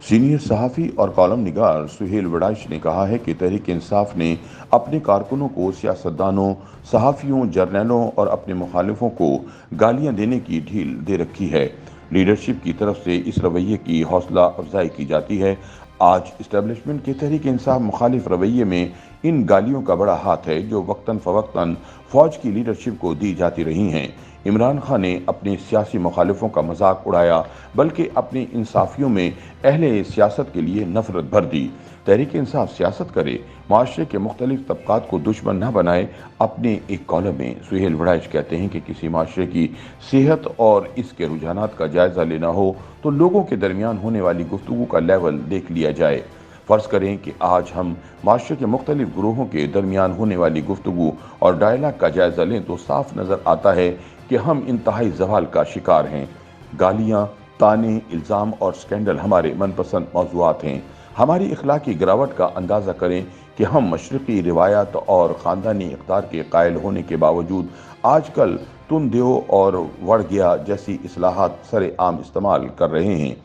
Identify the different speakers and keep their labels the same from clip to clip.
Speaker 1: Senior सहाफ़ी और column निगार सुहेल वड़ाइच ने कहा है कि तहरीक इंसाफ ने अपने कारकुनों को सियासतदानों, सहाफ़ियों, जर्नैलों और अपने मुखालिफों को गालियां देने की ढील दे रखी है। लीडरशिप की तरफ से इस रवैये की हौसला अफजाई की जाती है। आज इस्टेब्लिशमेंट के तहरीक इंसाफ मुखालिफ रवैये में इन गालियों का बड़ा हाथ है जो वक्तन फ़वक्तन फ़ौज की लीडरशिप को दी जाती रही हैं। इमरान खान ने अपने सियासी मुखालिफों का मजाक उड़ाया, बल्कि अपनी इंसाफियों में अहले सियासत के लिए नफरत भर दी। तहरीक इंसाफ सियासत करे, माशरे के मुख्तलिफ तबकात को दुश्मन न बनाए। अपने एक कॉलम में सुहेल वड़ाइच कहते हैं कि किसी माशरे की सेहत और इसके रुझानात का जायजा लेना हो तो लोगों के दरमियान होने वाली गुफ्तगू का लेवल देख लिया जाए। फ़र्ज़ करें कि आज हम माशरे के मुख्तलिफ ग्रोहों के दरमियान होने वाली गुफ्तगू और डायलाग का जायज़ा लें तो साफ नज़र आता है कि हम इंतहाई ज़वाल का शिकार हैं। गालियाँ, ताने, इल्ज़ाम और स्कैंडल हमारे मनपसंद मौज़ूआत हैं। हमारी इखलाकी गिरावट का अंदाज़ा करें कि हम मशरक़ी रिवायात और ख़ानदानी इक़्तिदार के कायल होने के बावजूद आजकल तुन देओ और वड़ गया जैसी इस्लाहात सरेआम इस्तेमाल कर रहे हैं।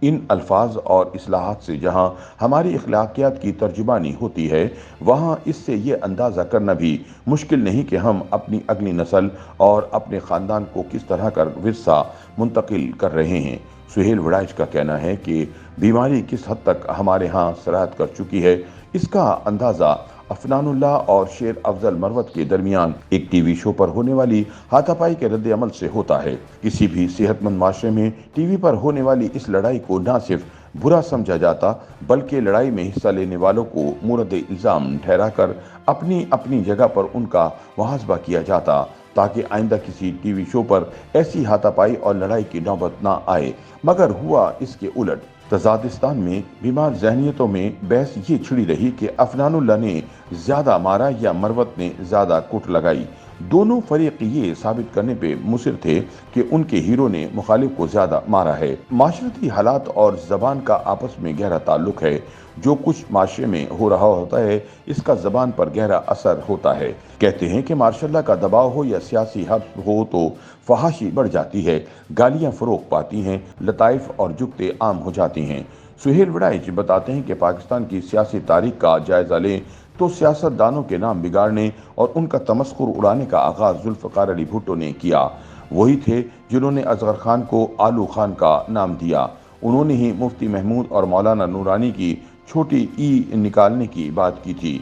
Speaker 1: इन अल्फाज और इस्लाहात से जहाँ हमारी अखलाकियात की तर्जुमानी होती है, वहाँ इससे ये अंदाज़ा करना भी मुश्किल नहीं कि हम अपनी अगली नस्ल और अपने ख़ानदान को किस तरह का विरसा मुंतकिल कर रहे हैं। सुहेल वड़ाइच का कहना है कि बीमारी किस हद तक हमारे यहाँ सराहत कर चुकी है, इसका अंदाज़ा अफनानुल्लाह और शेर अफजल मरवत के दरमियान एक टीवी शो पर होने वाली हाथापाई के रद्द अमल से होता है। किसी भी सेहतमंद माशरे में टीवी पर होने वाली इस लड़ाई को न सिर्फ बुरा समझा जाता, बल्कि लड़ाई में हिस्सा लेने वालों को मुरद इल्ज़ाम ठहराकर अपनी अपनी जगह पर उनका मुहासबा किया जाता, ताकि आइंदा किसी टीवी शो पर ऐसी हाथापाई और लड़ाई की नौबत ना आए। मगर हुआ इसके उलट। तजादिस्तान में बीमार जहनियतों में बहस ये छिड़ी रही कि अफनानुल्लाह ने ज़्यादा मारा या मरवत ने ज़्यादा कुट लगाई। दोनों फरीक ये साबित करने पे मुसिर थे कि उनके हीरो ने मुखालिफ को ज़्यादा मारा है। माशरती हालात और ज़बान का आपस में गहरा ताल्लुक है। जो कुछ माशरे में हो रहा होता है, इसका ज़बान पर गहरा असर होता है। कहते हैं कि मार्शल्ला का दबाव हो या सियासी हब्स हो तो फहाशी बढ़ जाती है, गालियाँ फ़रोग़ पाती हैं, लताइफ और जुगते आम हो जाती हैं। सुहेल वड़ाइच बताते हैं कि पाकिस्तान की सियासी तारीख का जायज़ा लें तो सियासतदानों के नाम बिगाड़ने और उनका तमस्खुर उड़ाने का आगाज़ जुल्फ़िकार अली भुट्टो ने किया। वही थे जिन्होंने असगर खान को आलू खान का नाम दिया। उन्होंने ही मुफ्ती महमूद और मौलाना नूरानी की छोटी ई निकालने की बात की थी।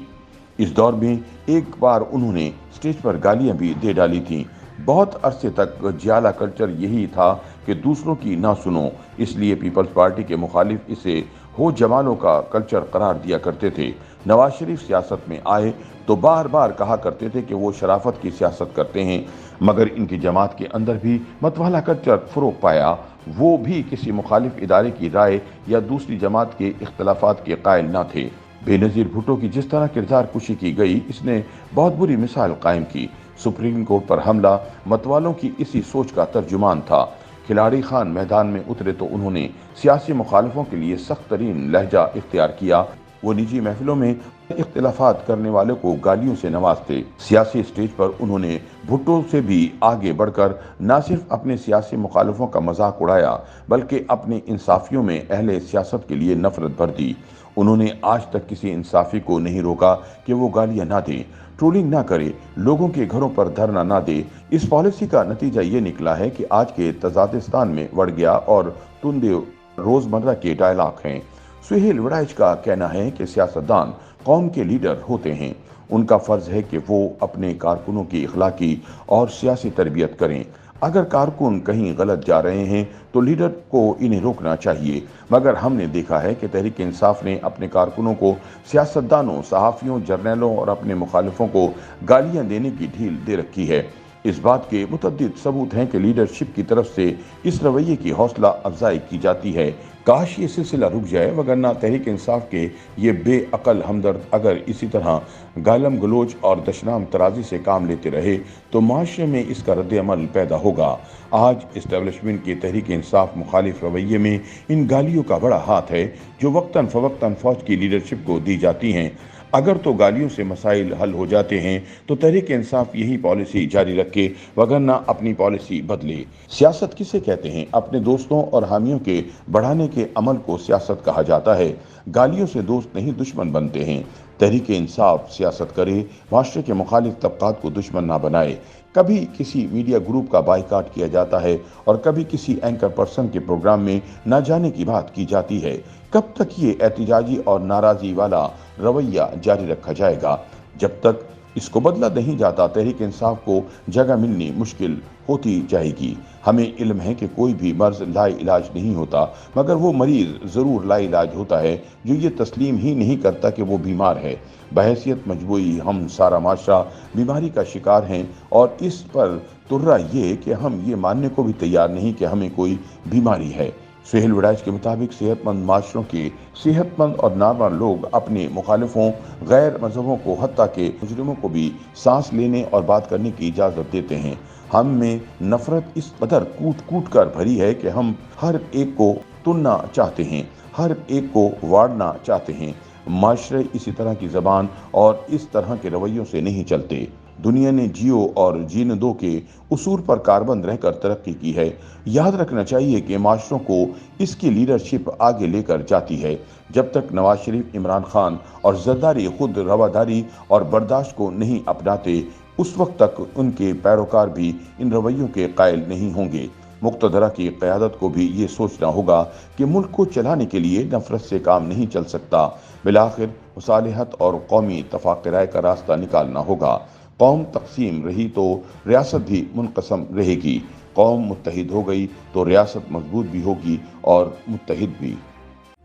Speaker 1: इस दौर में एक बार उन्होंने स्टेज पर गालियां भी दे डाली थीं। बहुत अरसे तक जियाला कल्चर यही था कि दूसरों की ना सुनो, इसलिए पीपल्स पार्टी के मुखालिफ इसे हो जमालों का कल्चर करार दिया करते थे। नवाज शरीफ सियासत में आए तो बार बार कहा करते थे कि वो शराफत की सियासत करते हैं, मगर इनकी जमात के अंदर भी मतवाला कल्चर फ़रोग़ पाया। वो भी किसी मुखालिफ इदारे की राय या दूसरी जमात के इख्तलाफात के कायल न थे। बेनज़ीर भुट्टो की जिस तरह किरदार कुशी की गई, इसने बहुत बुरी मिसाल कायम की। सुप्रीम कोर्ट पर हमला मतवालों की इसी सोच का तर्जुमान था। खिलाड़ी खान मैदान में उतरे तो उन्होंने सियासी मुखालिफों के लिए सख्त तरीन लहजा इख्तियार किया। वो निजी महफिलों में इख्तिलाफात करने वालों को गालियों से नवाजते। सियासी स्टेज पर उन्होंने भुट्टो से भी आगे बढ़कर न सिर्फ अपने सियासी मुखालिफों का मजाक उड़ाया, बल्कि अपने इंसाफियों में अहले सियासत के लिए नफरत भर दी। उन्होंने आज तक किसी इंसाफी को नहीं रोका कि वो गालियां ना दे, ट्रोलिंग ना करे, लोगों के घरों पर धरना ना दे। इस पॉलिसी का नतीजा ये निकला है कि आज के तजादिस्तान में वड़ गया और तुंदे रोज़मर्रा के डायलॉग हैं। सुहेल वड़ाइच का कहना है कि सियासतदान कौम के लीडर होते हैं। उनका फ़र्ज़ है कि वो अपने कारकुनों की इखलाकी और सियासी तरबियत करें। अगर कारकुन कहीं गलत जा रहे हैं तो लीडर को इन्हें रोकना चाहिए। मगर हमने देखा है कि तहरीक इंसाफ ने अपने कारकुनों को सियासतदानों, सहाफ़ियों, जर्नैलों और अपने मुखालिफों को गालियाँ देने की ढील दे रखी है। इस बात के मुतअद्दिद सबूत हैं कि लीडरशिप की तरफ से इस रवैये की हौसला अफजाई की जाती है। काश ये सिलसिला रुक जाए, वगरना तहरीक इंसाफ के ये बेअकल हमदर्द अगर इसी तरह गालम गलोच और दशनाम तराजी से काम लेते रहे तो माशरे में इसका रद्द अमल पैदा होगा। आज इस्टेब्लिशमेंट की तहरीक इंसाफ मुखालिफ रवैये में इन गालियों का बड़ा हाथ है जो वक्तन फ़वक्तन फ़ौज की लीडरशिप को दी जाती हैं। अगर तो गालियों से मसाइल हल हो जाते हैं तो तहरीक इंसाफ यही पॉलिसी जारी रखे, वगरना अपनी पॉलिसी बदले। सियासत किसे कहते हैं? अपने दोस्तों और हामियों के बढ़ाने के अमल को सियासत कहा जाता है। गालियों से दोस्त नहीं दुश्मन बनते हैं। तहरीक इंसाफ सियासत करे, माशरे के मुखालिफ तबकात को दुश्मन ना बनाए। कभी किसी मीडिया ग्रुप का बाइकाट किया जाता है और कभी किसी एंकर पर्सन के प्रोग्राम में न जाने की बात की जाती है। कब तक ये एहतिजाजी और नाराज़गी वाला रवैया जारी रखा जाएगा? जब तक इसको बदला नहीं जाता, तहरीक इंसाफ को जगह मिलनी मुश्किल होती जाएगी। हमें इल्म है कि कोई भी मर्ज लाइलाज नहीं होता, मगर वो मरीज ज़रूर लाइलाज होता है जो ये तस्लीम ही नहीं करता कि वो बीमार है। बहैसियत मजबूरी हम सारा माशरा बीमारी का शिकार हैं और इस पर तुर्रा ये कि हम ये मानने को भी तैयार नहीं कि हमें कोई बीमारी है। सुहेल वड़ाइच के मुताबिक सेहतमंद माशरों के सेहतमंद और नॉर्मल लोग अपने मुखालिफों, गैर मजहबों को, हत्ता के मुजरिमों को भी सांस लेने और बात करने की इजाज़त देते हैं। हम में नफरत इस कदर कूट कूट कर भरी है कि हम हर एक को तुनना चाहते हैं, हर एक को वाड़ना चाहते हैं। माशरे इसी तरह की ज़बान और इस तरह के रवैयों से नहीं चलते। दुनिया ने जियो और जीने दो के उसूल पर कारबंद रहकर तरक्की की है। याद रखना चाहिए कि माशरों को इसकी लीडरशिप आगे लेकर जाती है। जब तक नवाज शरीफ, इमरान खान और जरदारी खुद रवादारी और बर्दाश्त को नहीं अपनाते, उस वक्त तक उनके पैरोकार भी इन रवैयों के कायल नहीं होंगे। मुक्तदरा की क़यादत को भी ये सोचना होगा कि मुल्क को चलाने के लिए नफरत से काम नहीं चल सकता। बिलाखिर मुसालिहत और कौमी इत्तफ़ाक़ राय का रास्ता निकालना होगा। कौम तक़सीम रही तो रियासत भी मुनक़सम रहेगी। कौम मुत्तहिद हो गई तो रियासत मजबूत भी होगी और मुत्तहिद भी।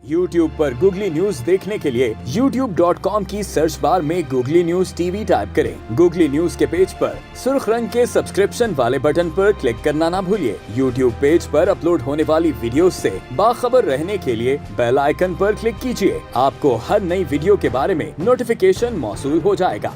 Speaker 2: YouTube पर गूगली न्यूज देखने के लिए youtube.com की सर्च बार में गूगली न्यूज टीवी टाइप करें। गूगली न्यूज के पेज पर सुर्ख रंग के सब्सक्रिप्शन वाले बटन पर क्लिक करना ना भूलिए। YouTube पेज पर अपलोड होने वाली वीडियोस से बाखबर रहने के लिए बेल आइकन पर क्लिक कीजिए। आपको हर नई वीडियो के बारे में नोटिफिकेशन मौसूल हो जाएगा।